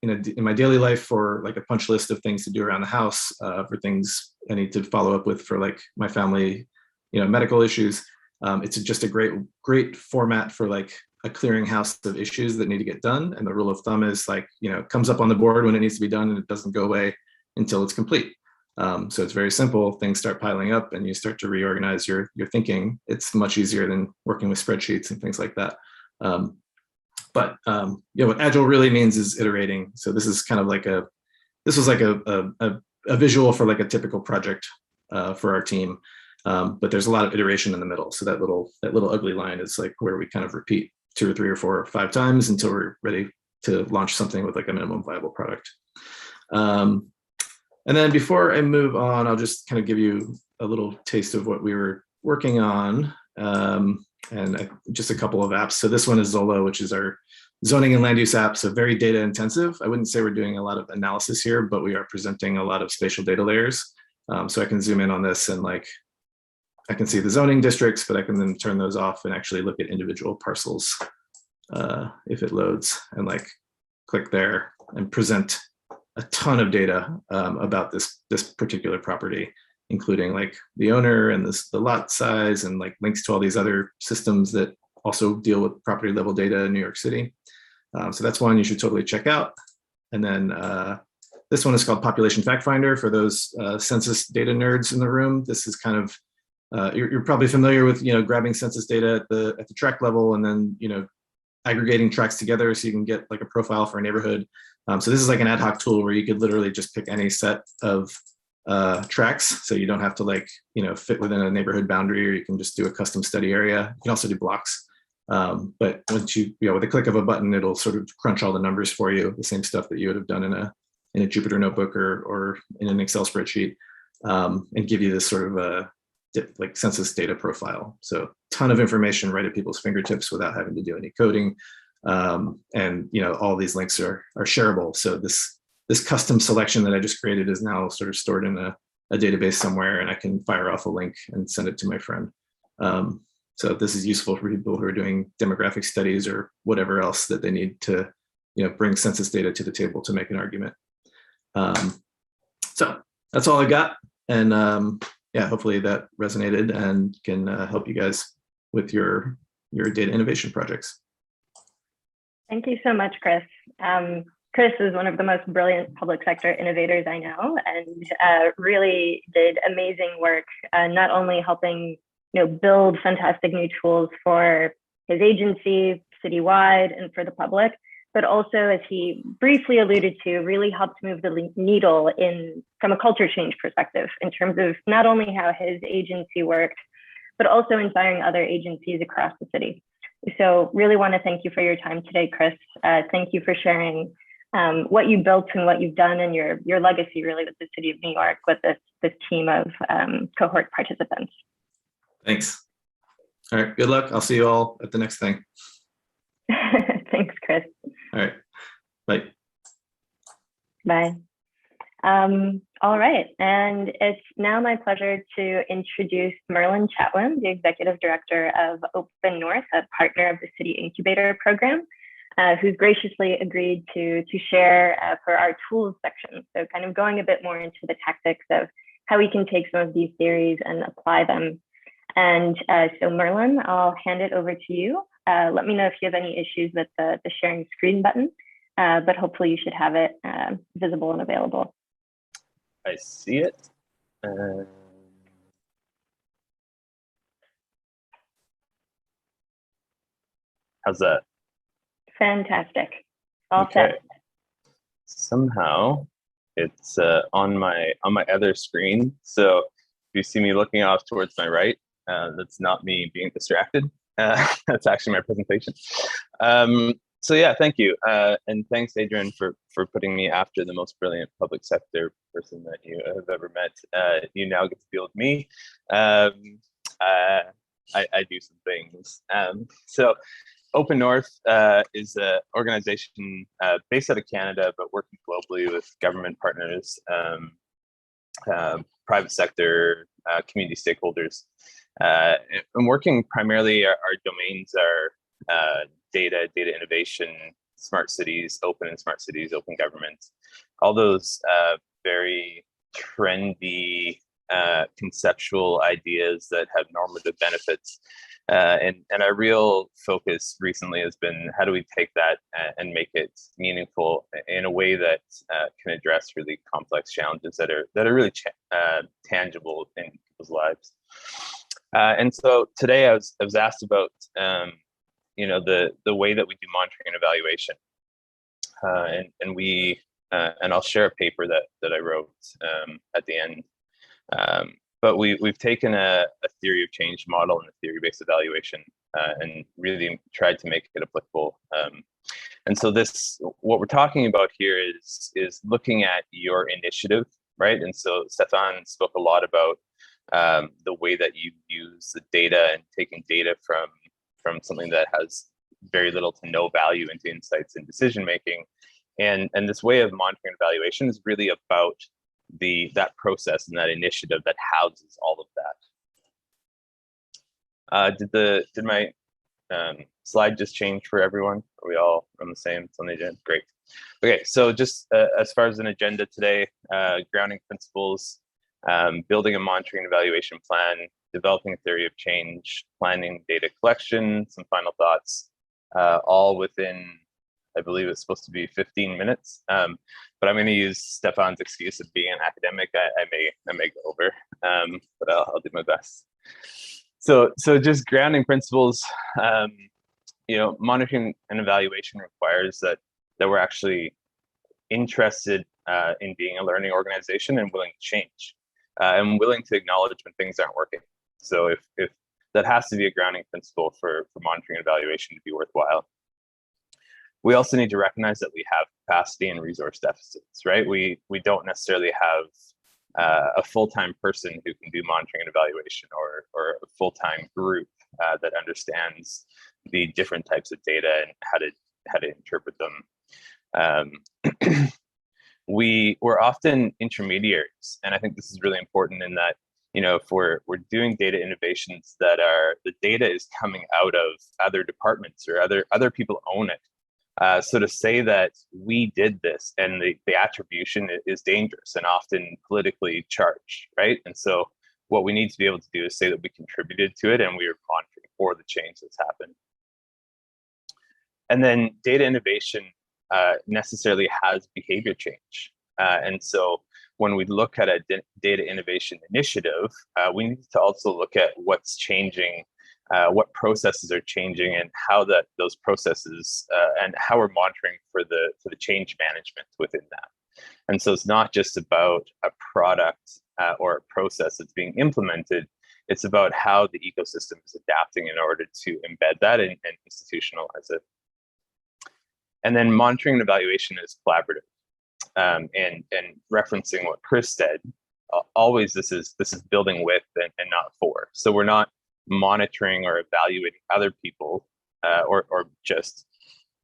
my daily life for like a punch list of things to do around the house, for things I need to follow up with for like my family, medical issues. It's just a great format for like a clearinghouse of issues that need to get done. And the rule of thumb is like, it comes up on the board when it needs to be done and it doesn't go away until it's complete. So it's very simple. Things start piling up and you start to reorganize your thinking. It's much easier than working with spreadsheets and things like that. But what agile really means is iterating. So this is kind of like this was like a visual for like a typical project for our team. But there's a lot of iteration in the middle. So that little ugly line is like where we kind of repeat 2 or 3 or 4 or 5 times until we're ready to launch something with like a minimum viable product. And then before I move on, I'll just kind of give you a little taste of what we were working on, and just a couple of apps. So this one is Zolo, which is our zoning and land use app, so very data intensive. I wouldn't say we're doing a lot of analysis here, but we are presenting a lot of spatial data layers. So I can zoom in on this and like, I can see the zoning districts, but I can then turn those off and actually look at individual parcels if it loads, and like click there and present a ton of data about this particular property, including like the owner and the lot size and like links to all these other systems that also deal with property level data in New York City. So that's one you should totally check out. And then this one is called Population Fact Finder for those census data nerds in the room. This is kind of, you're probably familiar with, grabbing census data at the tract level and then, aggregating tracts together so you can get like a profile for a neighborhood. So this is like an ad hoc tool where you could literally just pick any set of tracts. So you don't have to like, fit within a neighborhood boundary, or you can just do a custom study area. You can also do blocks. But once you with a click of a button, it'll sort of crunch all the numbers for you, the same stuff that you would have done in a Jupyter notebook or in an Excel spreadsheet, and give you this sort of like census data profile. So ton of information right at people's fingertips without having to do any coding. And all these links are shareable. So this custom selection that I just created is now sort of stored in a database somewhere, and I can fire off a link and send it to my friend. So this is useful for people who are doing demographic studies or whatever else that they need to bring census data to the table to make an argument. So that's all I got. And yeah, hopefully that resonated and can help you guys with your data innovation projects. Thank you so much, Chris. Chris is one of the most brilliant public sector innovators I know, and really did amazing work, not only helping build fantastic new tools for his agency citywide and for the public, but also, as he briefly alluded to, really helped move the needle from a culture change perspective in terms of not only how his agency worked, but also inspiring other agencies across the city. So really want to thank you for your time today, Chris. Thank you for sharing what you built and what you've done, and your legacy really with the city of New York, with this team of cohort participants. Thanks. All right, good luck. I'll see you all at the next thing. Thanks, Chris. All right, bye. Bye. All right, and it's now my pleasure to introduce Merlin Chatwin, the Executive Director of Open North, a partner of the City Incubator program, who's graciously agreed to share for our tools section. So kind of going a bit more into the tactics of how we can take some of these theories and apply them. And so Merlin, I'll hand it over to you. Let me know if you have any issues with the sharing screen button, but hopefully you should have it visible and available. I see it. How's that? Fantastic. All okay. set. Somehow it's on my other screen. So if you see me looking off towards my right, that's not me being distracted. That's actually my presentation. So yeah, thank you. And thanks, Adrian, for putting me after the most brilliant public sector person that you have ever met. You now get to deal with me. I do some things. So Open North is an organization based out of Canada, but working globally with government partners, private sector, community stakeholders. And working primarily, our domains are data innovation, smart cities, open and smart cities, open government, all those very trendy conceptual ideas that have normative benefits. And our real focus recently has been how do we take that and make it meaningful in a way that can address really complex challenges that are really tangible in people's lives. And so today I was asked about the way that we do monitoring and evaluation, and I'll share a paper that I wrote at the end. But we've taken a theory of change model and a theory-based evaluation and really tried to make it applicable. And so what we're talking about here is looking at your initiative, right? And so Stefaan spoke a lot about the way that you use the data and taking data from something that has very little to no value into insights and decision making. And this way of monitoring and evaluation is really about that process and that initiative that houses all of that. Did my slide just change for everyone? Are we all on the same? It's on the agenda. Great. Okay, so just as far as an agenda today, grounding principles, building a monitoring and evaluation plan, developing a theory of change, planning data collection, some final thoughts, all within, I believe it's supposed to be 15 minutes, but I'm going to use Stefan's excuse of being an academic. I may go over, but I'll do my best. So just grounding principles. Monitoring and evaluation requires that we're actually interested in being a learning organization and willing to change, and willing to acknowledge when things aren't working. So if that has to be a grounding principle for monitoring and evaluation to be worthwhile. We also need to recognize that we have capacity and resource deficits, right? We don't necessarily have a full-time person who can do monitoring and evaluation, or a full-time group that understands the different types of data and how to interpret them. We're often intermediaries, and I think this is really important in that, if we're doing data innovations that the data is coming out of other departments or other people own it. So to say that we did this and the attribution is dangerous and often politically charged, right? And so what we need to be able to do is say that we contributed to it and we were monitoring for the change that's happened. And then data innovation necessarily has behavior change. And so when we look at a data innovation initiative, we need to also look at what's changing, what processes are changing, and how those processes and how we're monitoring for the change management within that. And so it's not just about a product or a process that's being implemented. It's about how the ecosystem is adapting in order to embed that and institutionalize it. And then monitoring and evaluation is collaborative. And referencing what Chris said, always this is building with and not for. So we're not monitoring or evaluating other people or just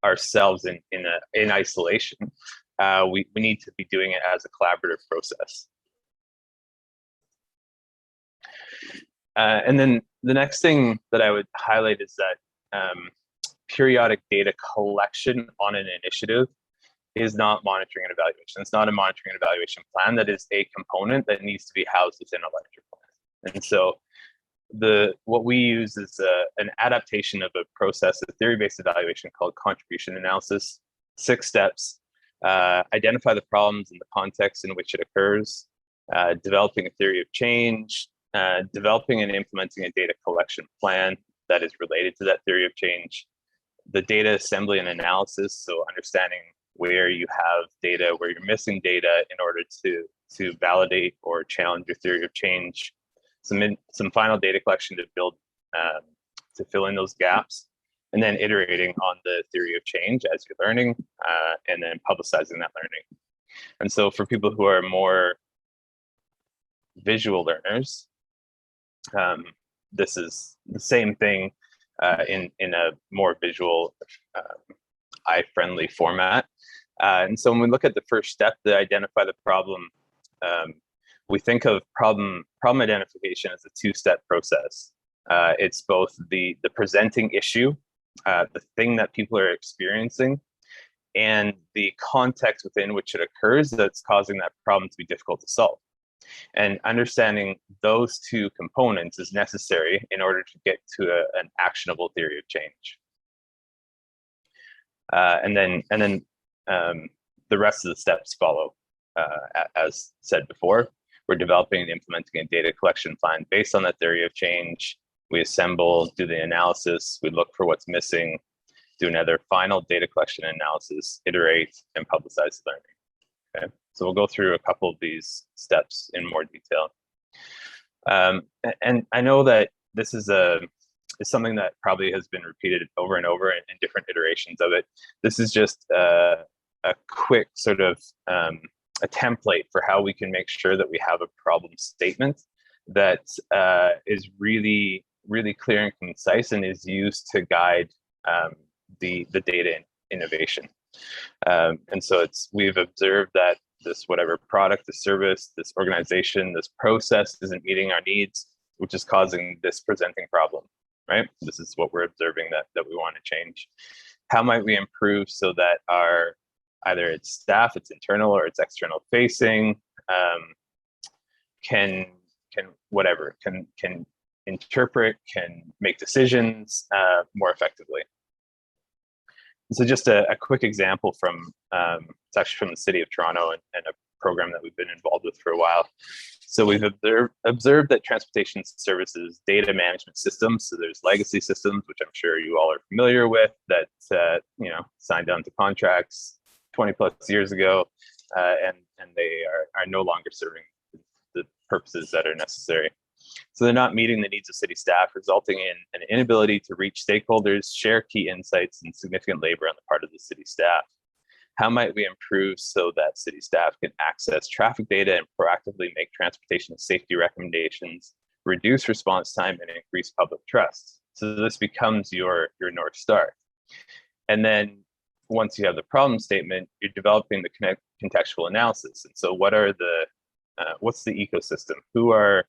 ourselves in isolation. We need to be doing it as a collaborative process. And then the next thing that I would highlight is that periodic data collection on an initiative is not monitoring and evaluation. It's not a monitoring and evaluation plan. That is a component that needs to be housed within a larger plan. And so what we use is an adaptation of a process, a theory-based evaluation called contribution analysis. 6 steps: identify the problems in the context in which it occurs, developing a theory of change, developing and implementing a data collection plan that is related to that theory of change, the data assembly and analysis, so understanding where you have data, where you're missing data in order to validate or challenge your theory of change, some final data collection to build to fill in those gaps, and then iterating on the theory of change as you're learning, and then publicizing that learning. And so for people who are more visual learners, this is the same thing in a more visual, eye-friendly format. And so when we look at the first step to identify the problem, we think of problem identification as a 2-step process. It's both the presenting issue, the thing that people are experiencing, and the context within which it occurs that's causing that problem to be difficult to solve. And understanding those two components is necessary in order to get to an actionable theory of change. And then the rest of the steps follow, as said before. We're developing and implementing a data collection plan based on that theory of change. We assemble, do the analysis, we look for what's missing, do another final data collection analysis, iterate, and publicize learning. Okay, so we'll go through a couple of these steps in more detail. And I know that this is something that probably has been repeated over and over in different iterations of it. This is just a quick sort of a template for how we can make sure that we have a problem statement that is really, really clear and concise and is used to guide the data innovation. And so we've observed that this whatever product, this service, this organization, this process isn't meeting our needs, which is causing this presenting problem, right? This is what we're observing that we want to change. How might we improve so that our either it's staff, it's internal or it's external facing, can interpret, can make decisions more effectively. So just a quick example from, it's actually from the city of Toronto and a program that we've been involved with for a while. So we've observed that transportation services data management systems, so there's legacy systems, which I'm sure you all are familiar with, that signed on to contracts 20 plus years ago, and they are no longer serving the purposes that are necessary. So they're not meeting the needs of city staff, resulting in an inability to reach stakeholders, share key insights, and significant labor on the part of the city staff. How might we improve so that city staff can access traffic data and proactively make transportation safety recommendations, reduce response time, and increase public trust? So this becomes your North Star. And then once you have the problem statement, you're developing the contextual analysis. And so what's the ecosystem? Who are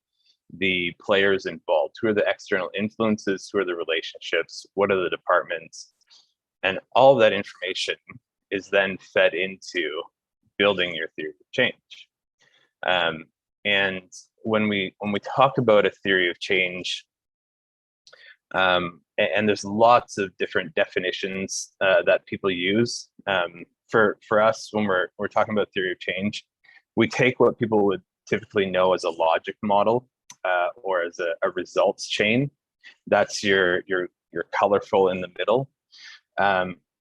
the players involved? Who are the external influences? Who are the relationships? What are the departments? And all that information is then fed into building your theory of change. And when we talk about a theory of change, and there's lots of different definitions that people use. For us, when we're talking about theory of change, we take what people would typically know as a logic model or as a results chain. That's your colorful in the middle.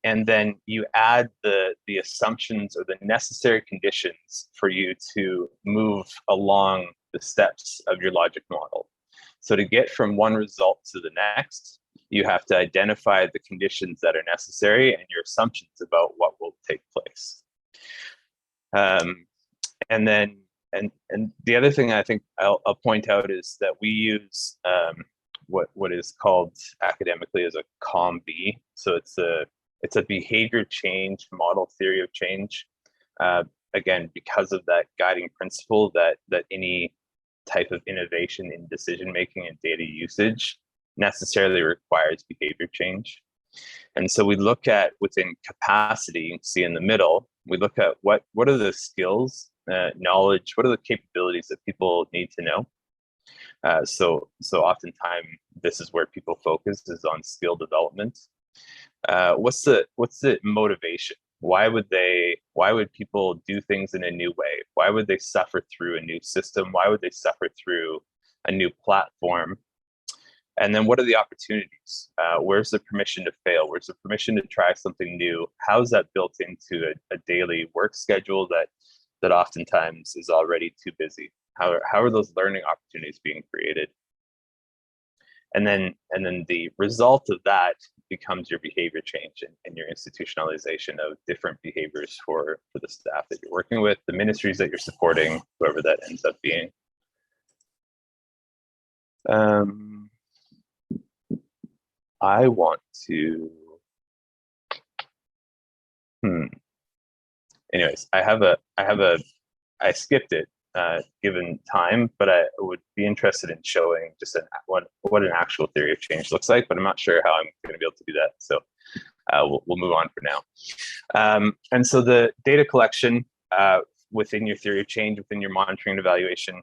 And then you add the assumptions or the necessary conditions for you to move along the steps of your logic model. So to get from one result to the next, you have to identify the conditions that are necessary and your assumptions about what will take place. And the other thing I think I'll point out is that we use what is called academically as a COM-B. So it's a behavior change model theory of change. Again, because of that guiding principle that any type of innovation in decision making and data usage necessarily requires behavior change. And so we look at within capacity, you can see in the middle, we look at what are the skills, knowledge, what are the capabilities that people need to know. So oftentimes this is where people focus, is on skill development. What's the motivation? Why would people do things in a new way? Why would they suffer through a new system? Why would they suffer through a new platform? And then what are the opportunities? Where's the permission to fail? Where's the permission to try something new? How's that built into a daily work schedule that oftentimes is already too busy? How are those learning opportunities being created? And then the result of that becomes your behavior change and your institutionalization of different behaviors for the staff that you're working with, the ministries that you're supporting, whoever that ends up being. I want to, anyways, I skipped it given time, but I would be interested in showing just what an actual theory of change looks like, but I'm not sure how I'm going to be able to do that. So we'll move on for now. And so the data collection within your theory of change, within your monitoring and evaluation,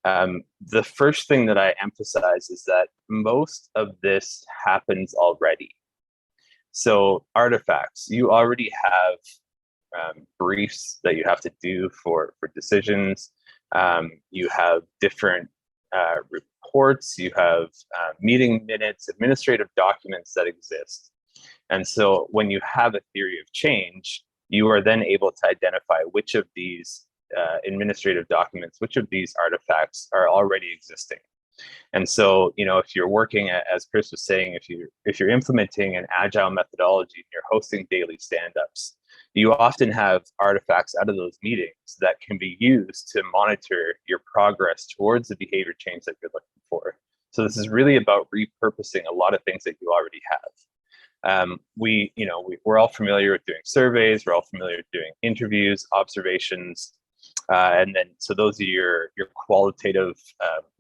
the first thing that I emphasize is that most of this happens already. So artifacts, you already have briefs that you have to do for decisions. You have different reports, you have meeting minutes, administrative documents that exist. And so when you have a theory of change, you are then able to identify which of these administrative documents, which of these artifacts are already existing. And so, you know, if you're working, as Chris was saying, if you're implementing an agile methodology and you're hosting daily stand-ups, you often have artifacts out of those meetings that can be used to monitor your progress towards the behavior change that you're looking for. So this is really about repurposing a lot of things that you already have. We're all familiar with doing surveys. We're all familiar with doing interviews, observations, and then so those are your qualitative,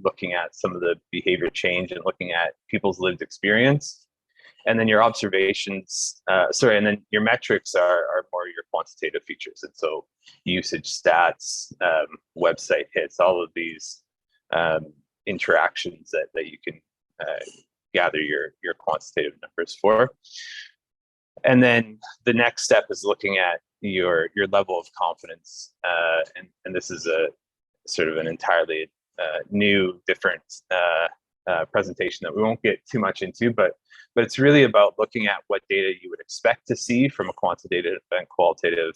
looking at some of the behavior change and looking at people's lived experience. And then your observations, and then your metrics are more your quantitative features. And so usage stats, website hits, all of these interactions that you can gather your quantitative numbers for. And then the next step is looking at your level of confidence. And this is a sort of an entirely new, different presentation that we won't get too much into, but it's really about looking at what data you would expect to see from a quantitative and qualitative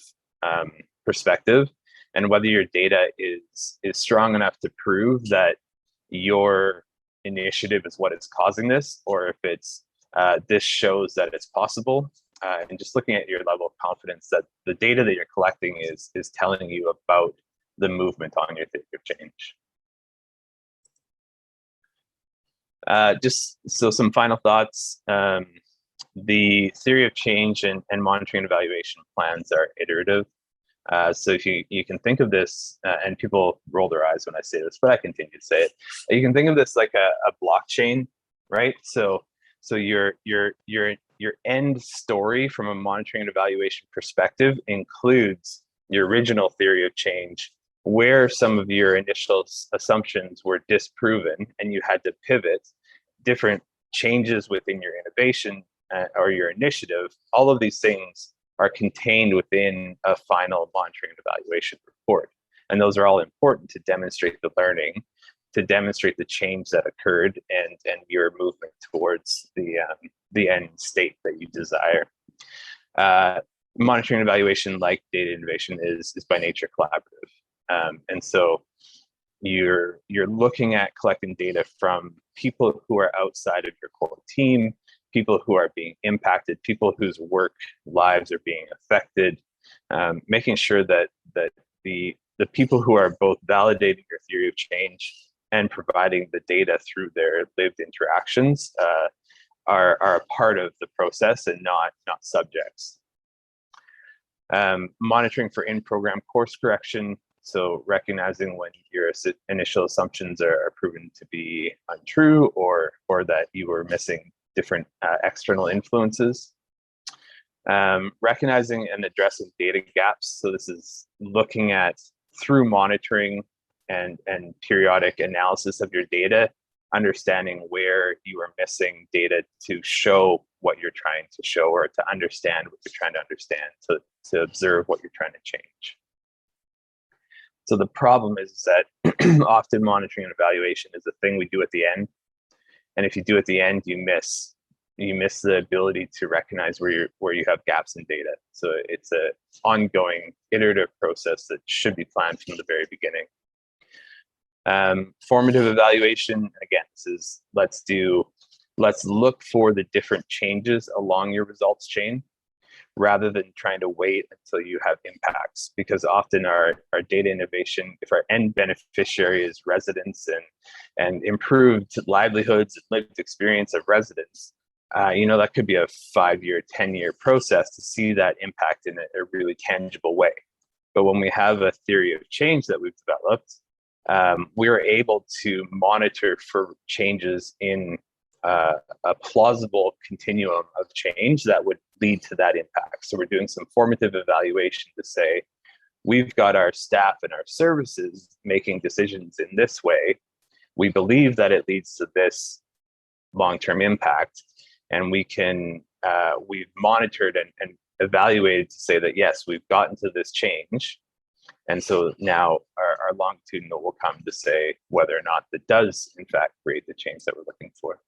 perspective, and whether your data is strong enough to prove that your initiative is what is causing this, or if it's this shows that it's possible, and just looking at your level of confidence that the data that you're collecting is telling you about the movement on your theory of change. Just so some final thoughts. The theory of change and monitoring and evaluation plans are iterative. So if you can think of this, and people roll their eyes when I say this, but I continue to say it. You can think of this like a blockchain, right? So your end story from a monitoring and evaluation perspective includes your original theory of change, where some of your initial assumptions were disproven and you had to pivot, different changes within your innovation or your initiative. All of these things are contained within a final monitoring and evaluation report. And those are all important to demonstrate the learning, to demonstrate the change that occurred and your movement towards the end state that you desire. Monitoring and evaluation, like data innovation, is by nature collaborative. And so you're looking at collecting data from people who are outside of your core team, people who are being impacted, people whose work lives are being affected, making sure that the people who are both validating your theory of change and providing the data through their lived interactions are a part of the process and not subjects. Monitoring for in-program course correction. So recognizing when your initial assumptions are proven to be untrue or that you were missing different external influences. Recognizing and addressing data gaps. So this is looking at, through monitoring and periodic analysis of your data, understanding where you are missing data to show what you're trying to show, or to understand what you're trying to understand, to observe what you're trying to change. So the problem is that often monitoring and evaluation is a thing we do at the end. And if you do at the end, you miss the ability to recognize where you have gaps in data. So it's an ongoing iterative process that should be planned from the very beginning. Formative evaluation, again, this is let's look for the different changes along your results chain, rather than trying to wait until you have impacts. Because often our data innovation, if our end beneficiary is residents and improved livelihoods and lived experience of residents, that could be a 5-year, 10-year process to see that impact in a really tangible way. But when we have a theory of change that we've developed, we are able to monitor for changes in a plausible continuum of change that would lead to that impact. So we're doing some formative evaluation to say, we've got our staff and our services making decisions in this way. We believe that it leads to this long-term impact, and we've monitored and evaluated to say that, yes, we've gotten to this change. And so now our longitudinal will come to say whether or not that does, in fact, create the change that we're looking for.